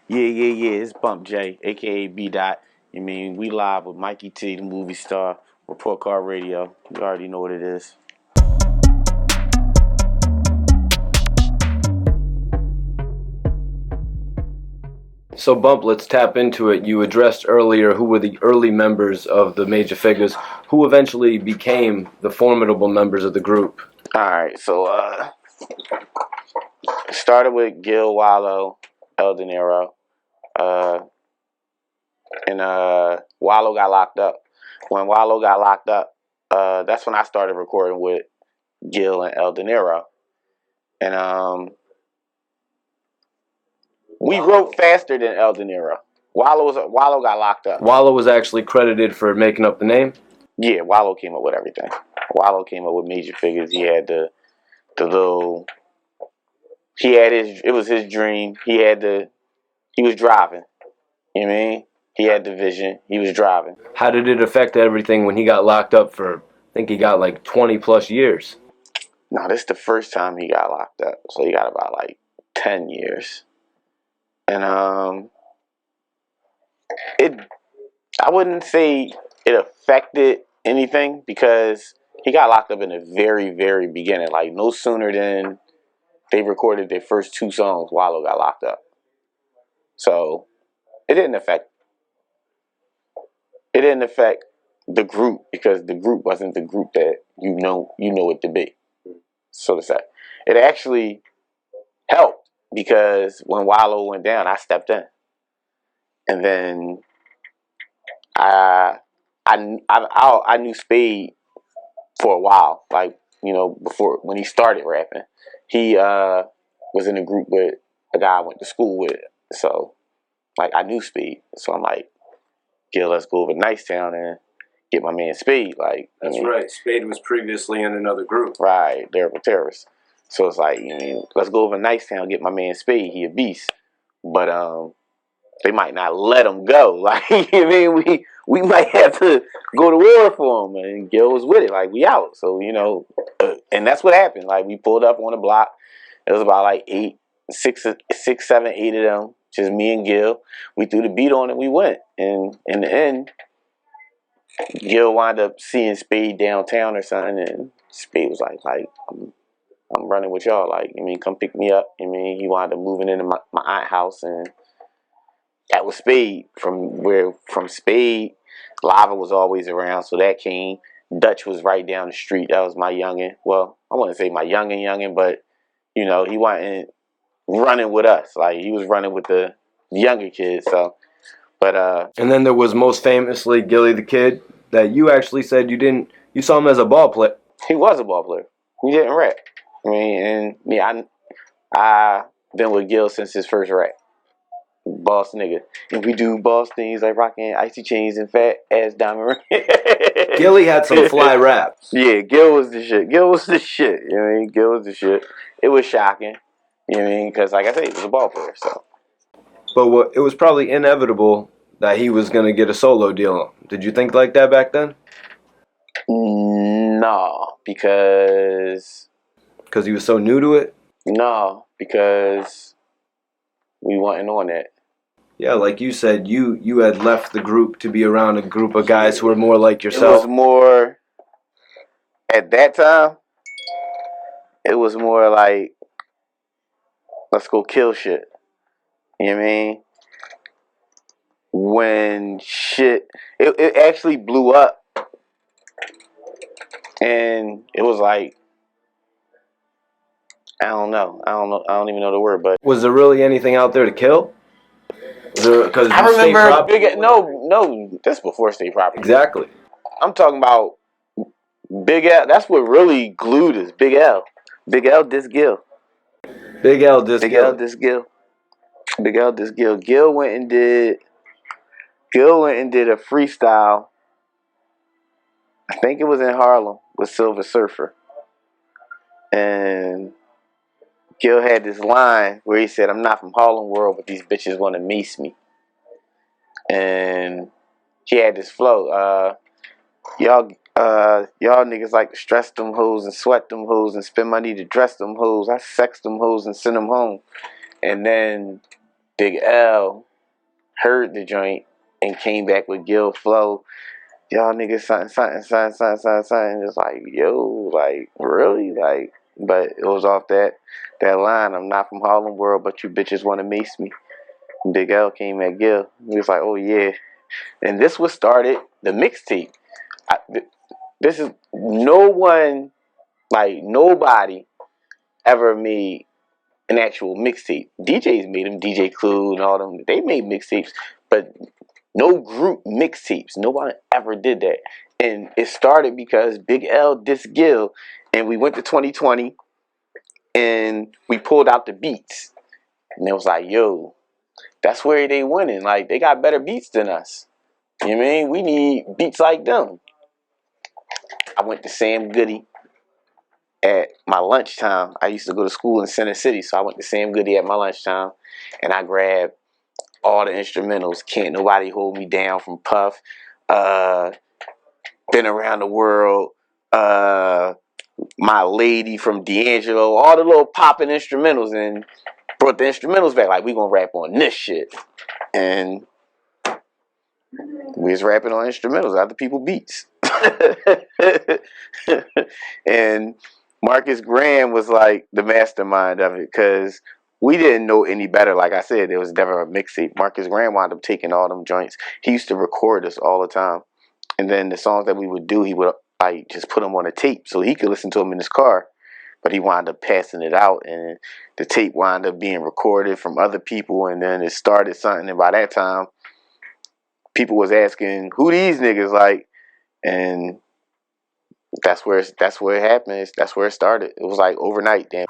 Yeah. It's Bump J, aka B Dot. I mean, we live with Mikey T, the movie star, Report Card Radio. You already know what it is. So, Bump, let's tap into it. You addressed earlier who were the early members of the major figures, who eventually became the formidable members of the group. All right, so it started with Gil, Wallow, El Dinero, and Wallow got locked up. When Wallow got locked up, that's when I started recording with Gil and El Dinero, and we wrote faster than El Dinero. Wallow got locked up. Wallow was actually credited for making up the name? Yeah, Wallow came up with everything. Wallow came up with major figures. He had the little. He had his. It was his dream. He was driving. You know what I mean? He had the vision. He was driving. How did it affect everything when he got locked up for, I think he got like 20 plus years? No, this is the first time he got locked up. So he got about like 10 years. And I wouldn't say it affected anything because he got locked up in the very, very beginning. Like no sooner than they recorded their first 2 songs, Wallow got locked up. So it didn't affect the group because the group wasn't the group that you know it to be, so to say. It actually helped because when Wallow went down, I stepped in, and then I knew Spade for a while, like before when he started rapping. He was in a group with a guy I went to school with, so like I knew Spade, so I'm like, Gil, let's go over to Nicetown and get my man Spade. Like That's right. Spade was previously in another group. Right, Lyrical Terrorists. So it's like, let's go over to Nicetown, get my man Spade. He a beast, but they might not let him go. Like we might have to go to war for him. And Gil was with it. Like we out. So and that's what happened. Like we pulled up on the block. It was about like 6, 7, 8 of them. Just me and Gil. We threw the beat on it. We went. And in the end, Gil wound up seeing Spade downtown or something, and Spade was like I'm running with y'all. Like, come pick me up. He wound up moving into my aunt's house, and that was Spade. From Spade, Lava was always around, so that came. Dutch was right down the street. That was my youngin'. Well, I wouldn't say my youngin', but he wasn't running with us. Like he was running with the younger kids. So, but and then there was most famously Gillie the Kid that you actually said you saw him as a ball player. He was a ball player. He didn't rap. I been with Gil since his first rap. Boss nigga. And we do boss things like rocking icy chains and fat ass diamond ring. Gillie had some fly raps. Yeah, Gil was the shit. Gil was the shit. Gil was the shit. It was shocking. Because like I said, he was a ball player. So. But it was probably inevitable that he was going to get a solo deal. Did you think like that back then? No, because he was so new to it? No, because we wasn't on that. Yeah, like you said, you had left the group to be around a group of guys who were more like yourself. It was more, at that time, it was more like, let's go kill shit. You know what I mean? When shit, it actually blew up. And it was like, I don't even know the word, but. Was there really anything out there to kill? Because I remember no, that's before state property. Exactly. I'm talking about Big L. That's what really glued us. Big L. Big L diss Gil. Big L diss Gil. Big L diss Gil. Big L diss Gil. Gil went and did a freestyle. I think it was in Harlem with Silver Surfer. And Gil had this line where he said, "I'm not from Harlem world, but these bitches want to mace me." And he had this flow. Y'all niggas like to stress them hoes and sweat them hoes and spend money to dress them hoes. I sex them hoes and send them home. And then Big L heard the joint and came back with Gil Flow. Y'all niggas something. It's like, yo, like, really? Like, but it was off that line. I'm not from Harlem World, but you bitches want to mace me. Big L came at Gil. He was like, oh yeah. And this was started, the mixtape. This is no one, like nobody ever made an actual mixtape. DJs made them, DJ Clue and all them. They made mixtapes, but no group mixtapes. No one ever did that. And it started because Big L dissed Gil, and we went to 2020, and we pulled out the beats. And it was like, yo, that's where they winning. Like, they got better beats than us. You know what I mean? We need beats like them. I went to Sam Goody at my lunchtime. I used to go to school in Center City, so I went to Sam Goody at my lunchtime, and I grabbed all the instrumentals. Can't Nobody Hold Me Down from Puff. Been Around the World. My Lady from D'Angelo. All the little popping instrumentals, and brought the instrumentals back. Like, we gonna rap on this shit. And we was rapping on instrumentals, other people beats. And Marcus Graham was like the mastermind of it, because we didn't know any better. Like I said, there was never a mixtape. Marcus Graham wound up taking all them joints. He used to record us all the time, and then the songs that we would do, he would like just put them on a tape so he could listen to them in his car. But he wound up passing it out, and the tape wound up being recorded from other people, and then it started something. And by that time, people was asking who these niggas like, and that's where it happened. That's where it started. It was like overnight, damn.